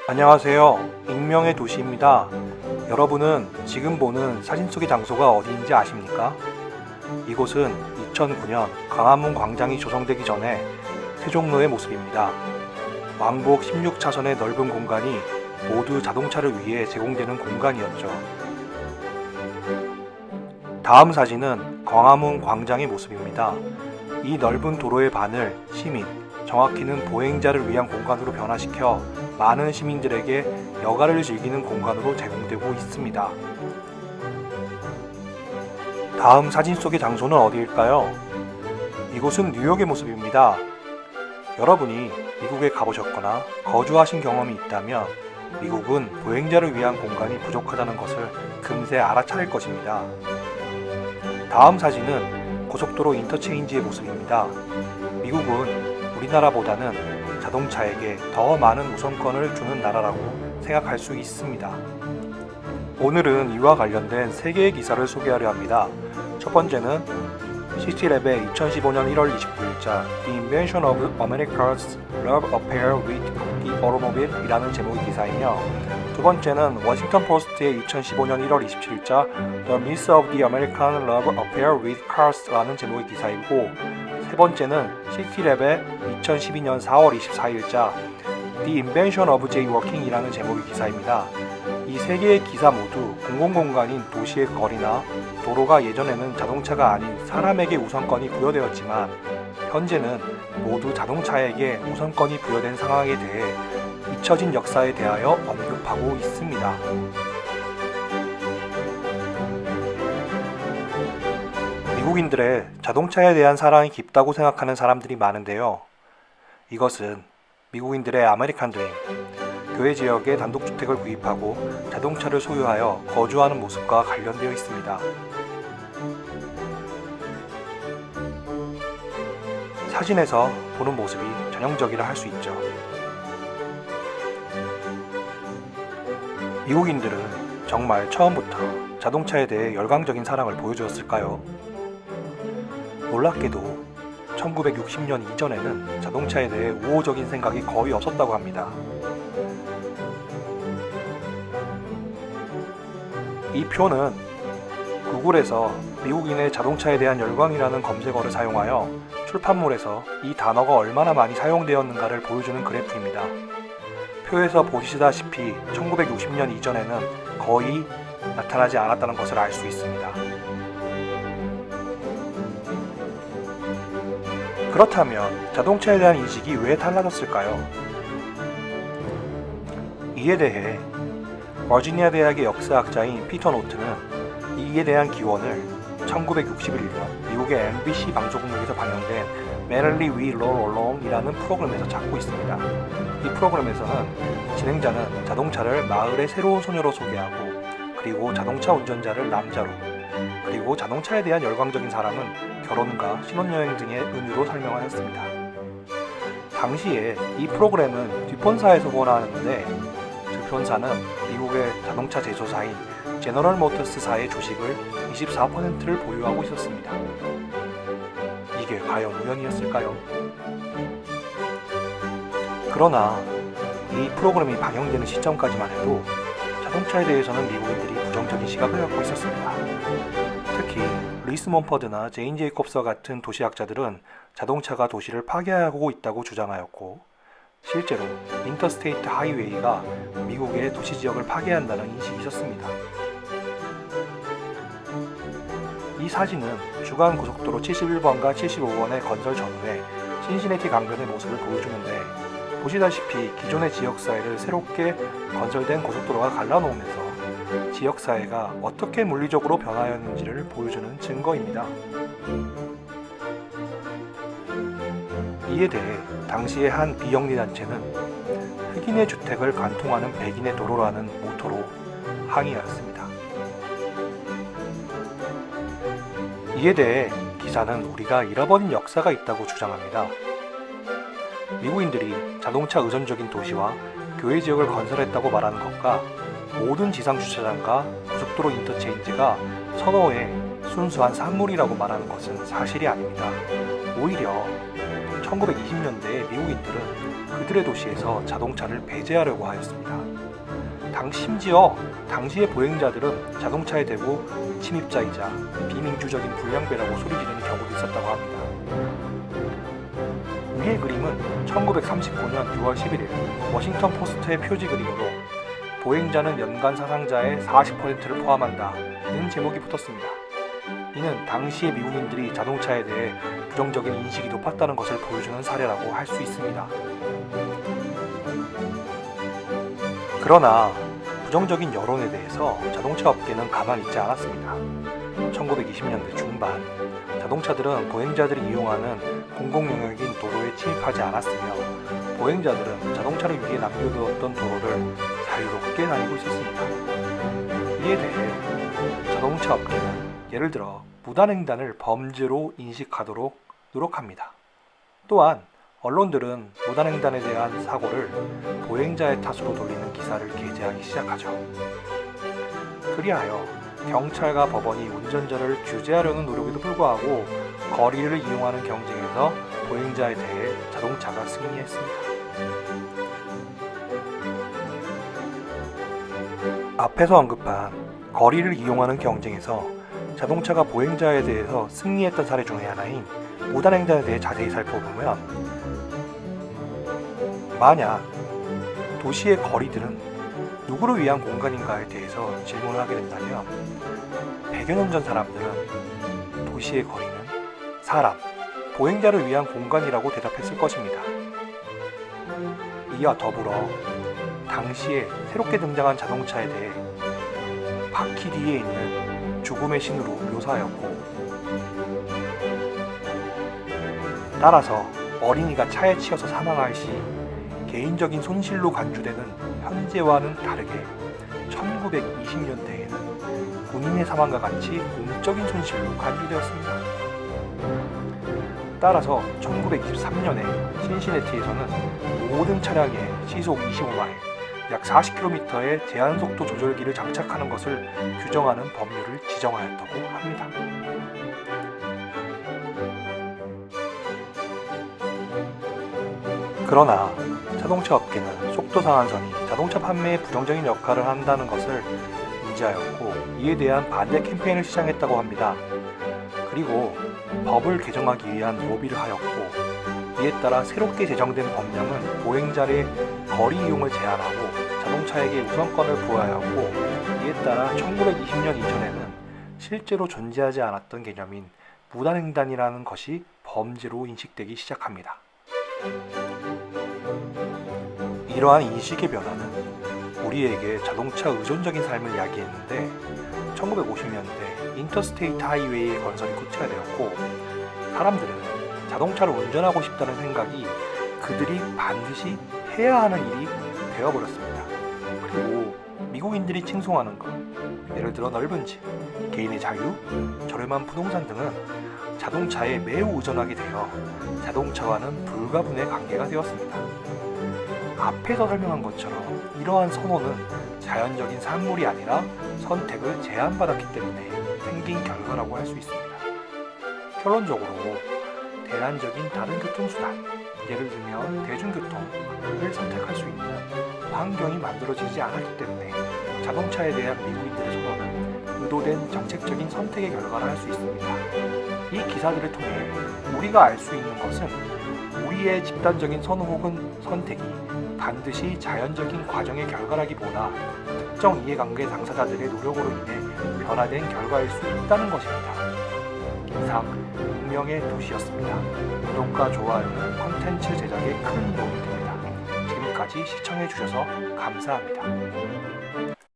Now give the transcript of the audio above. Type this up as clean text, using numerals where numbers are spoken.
안녕하세요. 익명의 도시입니다. 여러분은 지금 보는 사진 속의 장소가 어디인지 아십니까? 이곳은 2009년 광화문 광장이 조성되기 전에 세종로의 모습입니다. 왕복 16차선의 넓은 공간이 모두 자동차를 위해 제공되는 공간이었죠. 다음 사진은 광화문 광장의 모습입니다. 이 넓은 도로의 반을 시민, 정확히는 보행자를 위한 공간으로 변화시켜 많은 시민들에게 여가를 즐기는 공간으로 제공되고 있습니다. 다음 사진 속의 장소는 어디일까요? 이곳은 뉴욕의 모습입니다. 여러분이 미국에 가보셨거나 거주하신 경험이 있다면 미국은 보행자를 위한 공간이 부족하다는 것을 금세 알아차릴 것입니다. 다음 사진은 고속도로 인터체인지의 모습입니다. 미국은 우리나라보다는 자동차에게 더 많은 우선권을 주는 나라라고 생각할 수 있습니다. 오늘은 이와 관련된 3개의 기사를 소개하려 합니다. 첫 번째는 시티랩의 2015년 1월 29일자 The Invention of America's Love Affair with the Automobile 이라는 제목의 기사이며, 두 번째는 워싱턴 포스트의 2015년 1월 27일자 The Myth of the American Love Affair with Cars 라는 제목의 기사이고, 세 번째는 시티랩의 2012년 4월 24일자 The Invention of Jaywalking 이라는 제목의 기사입니다. 이 세 개의 기사 모두 공공공간인 도시의 거리나 도로가 예전에는 자동차가 아닌 사람에게 우선권이 부여되었지만 현재는 모두 자동차에게 우선권이 부여된 상황에 대해 잊혀진 역사에 대하여 언급하고 있습니다. 미국인들의 자동차에 대한 사랑이 깊다고 생각하는 사람들이 많은데요. 이것은 미국인들의 아메리칸 드림, 교외 지역에 단독주택을 구입하고 자동차를 소유하여 거주하는 모습과 관련되어 있습니다. 사진에서 보는 모습이 전형적이라 할 수 있죠. 미국인들은 정말 처음부터 자동차에 대해 열광적인 사랑을 보여주었을까요? 놀랍게도 1960년 이전에는 자동차에 대해 우호적인 생각이 거의 없었다고 합니다. 이 표는 구글에서 미국인의 자동차에 대한 열광이라는 검색어를 사용하여 출판물에서 이 단어가 얼마나 많이 사용되었는가를 보여주는 그래프입니다. 표에서 보시다시피 1960년 이전에는 거의 나타나지 않았다는 것을 알 수 있습니다. 그렇다면 자동차에 대한 인식이 왜 달라졌을까요? 이에 대해 버지니아 대학의 역사학자인 피터 노트는 이에 대한 기원을 1961년 미국의 MBC 방송국에서 방영된 Merrily We Roll Along 이라는 프로그램에서 찾고 있습니다. 이 프로그램에서는 진행자는 자동차를 마을의 새로운 소녀로 소개하고, 그리고 자동차 운전자를 남자로, 그리고 자동차에 대한 열광적인 사람은 결혼과 신혼여행 등의 의미로 설명하였습니다. 당시에 이 프로그램은 뒷본사에서 권하는데 그 본사는 미국의 자동차 제조사인 제너럴 모터스사의 주식을 24%를 보유하고 있었습니다. 이게 과연 우연이었을까요? 그러나 이 프로그램이 방영되는 시점까지만 해도 자동차에 대해서는 미국인들이 부정적인 시각을 갖고 있었습니다. 특히 리스 몬퍼드나 제인 제이콥스와 같은 도시학자들은 자동차가 도시를 파괴하고 있다고 주장하였고, 실제로 인터스테이트 하이웨이가 미국의 도시 지역을 파괴한다는 인식이 있었습니다. 이 사진은 주간 고속도로 71번과 75번의 건설 전후에 신시내티 강변의 모습을 보여주는데, 보시다시피 기존의 지역사회를 새롭게 건설된 고속도로가 갈라놓으면서 지역사회가 어떻게 물리적으로 변화하였는지를 보여주는 증거입니다. 이에 대해 당시의 한 비영리단체는 흑인의 주택을 관통하는 백인의 도로라는 모토로 항의하였습니다. 이에 대해 기사는 우리가 잃어버린 역사가 있다고 주장합니다. 미국인들이 자동차 의존적인 도시와 교외 지역을 건설했다고 말하는 것과 모든 지상 주차장과 고속도로 인터체인지가 선호의 순수한 산물이라고 말하는 것은 사실이 아닙니다. 오히려 1920년대에 미국인들은 그들의 도시에서 자동차를 배제하려고 하였습니다. 심지어 당시의 보행자들은 자동차에 대고 침입자이자 비민주적인 불량배라고 소리지르는 경우도 있었다고 합니다. 위의 그림은 1939년 6월 11일 워싱턴 포스트의 표지 그림으로 보행자는 연간 사상자의 40%를 포함한다는 제목이 붙었습니다. 이는 당시의 미국인들이 자동차에 대해 부정적인 인식이 높았다는 것을 보여주는 사례라고 할 수 있습니다. 그러나 부정적인 여론에 대해서 자동차 업계는 가만히 있지 않았습니다. 1920년대 중반 자동차들은 보행자들이 이용하는 공공영역인 도로에 침입하지 않았으며 보행자들은 자동차를 위해 남겨두었던 도로를 자유롭게 다니고 있었습니다. 이에 대해 자동차 업계는 예를 들어 무단횡단을 범죄로 인식하도록 노력합니다. 또한 언론들은 무단횡단에 대한 사고를 보행자의 탓으로 돌리는 기사를 게재하기 시작하죠. 그리하여 경찰과 법원이 운전자를 규제하려는 노력에도 불구하고 거리를 이용하는 경쟁에서 보행자에 대해 자동차가 승리했습니다. 앞에서 언급한 거리를 이용하는 경쟁에서 자동차가 보행자에 대해서 승리했던 사례 중에 하나인 무단횡단에 대해 자세히 살펴보면, 만약 도시의 거리들은 누구를 위한 공간인가에 대해서 질문을 하게 된다면 100여 년 전 사람들은 도시의 거리는 사람, 보행자를 위한 공간이라고 대답했을 것입니다. 이와 더불어 당시에 새롭게 등장한 자동차에 대해 바퀴 뒤에 있는 죽음의 신으로 묘사하였고, 따라서 어린이가 차에 치여서 사망할 시 개인적인 손실로 간주되는 현재와는 다르게 1920년대에는 군인의 사망과 같이 공적인 손실로 간주되었습니다. 따라서 1923년에 신시내티에서는 모든 차량에 시속 25마일, 약 40km의 제한속도 조절기를 장착하는 것을 규정하는 법률을 지정하였다고 합니다. 그러나 자동차 업계는 속도 상한선이 자동차 판매에 부정적인 역할을 한다는 것을 인지하였고, 이에 대한 반대 캠페인을 시작했다고 합니다. 그리고 법을 개정하기 위한 로비를 하였고, 이에 따라 새롭게 제정된 법령은 보행자의 거리 이용을 제한하고 자동차에게 우선권을 부여하였고, 이에 따라 1920년 이전에는 실제로 존재하지 않았던 개념인 무단횡단이라는 것이 범죄로 인식되기 시작합니다. 이러한 인식의 변화는 우리에게 자동차 의존적인 삶을 야기했는데, 1950년대 인터스테이트 하이웨이의 건설이 구체화되었고, 사람들은 자동차를 운전하고 싶다는 생각이 그들이 반드시 해야 하는 일이 되어버렸습니다. 그리고 미국인들이 칭송하는 것, 예를 들어 넓은 집, 개인의 자유, 저렴한 부동산 등은 자동차에 매우 의존하게 되어 자동차와는 불가분의 관계가 되었습니다. 앞에서 설명한 것처럼 이러한 선호는 자연적인 산물이 아니라 선택을 제한받았기 때문에 생긴 결과라고 할 수 있습니다. 결론적으로 대안적인 다른 교통수단, 예를 들면 대중교통을 선택할 수 있는 환경이 만들어지지 않았기 때문에 자동차에 대한 미국인들의 선호는 의도된 정책적인 선택의 결과라 할 수 있습니다. 이 기사들을 통해 우리가 알 수 있는 것은 우리의 집단적인 선호 혹은 선택이 반드시 자연적인 과정의 결과라기보다 특정 이해관계 당사자들의 노력으로 인해 변화된 결과일 수 있다는 것입니다. 이상 운명의 도시였습니다. 구독과 좋아요는 콘텐츠 제작에 큰 도움이 됩니다. 지금까지 시청해주셔서 감사합니다.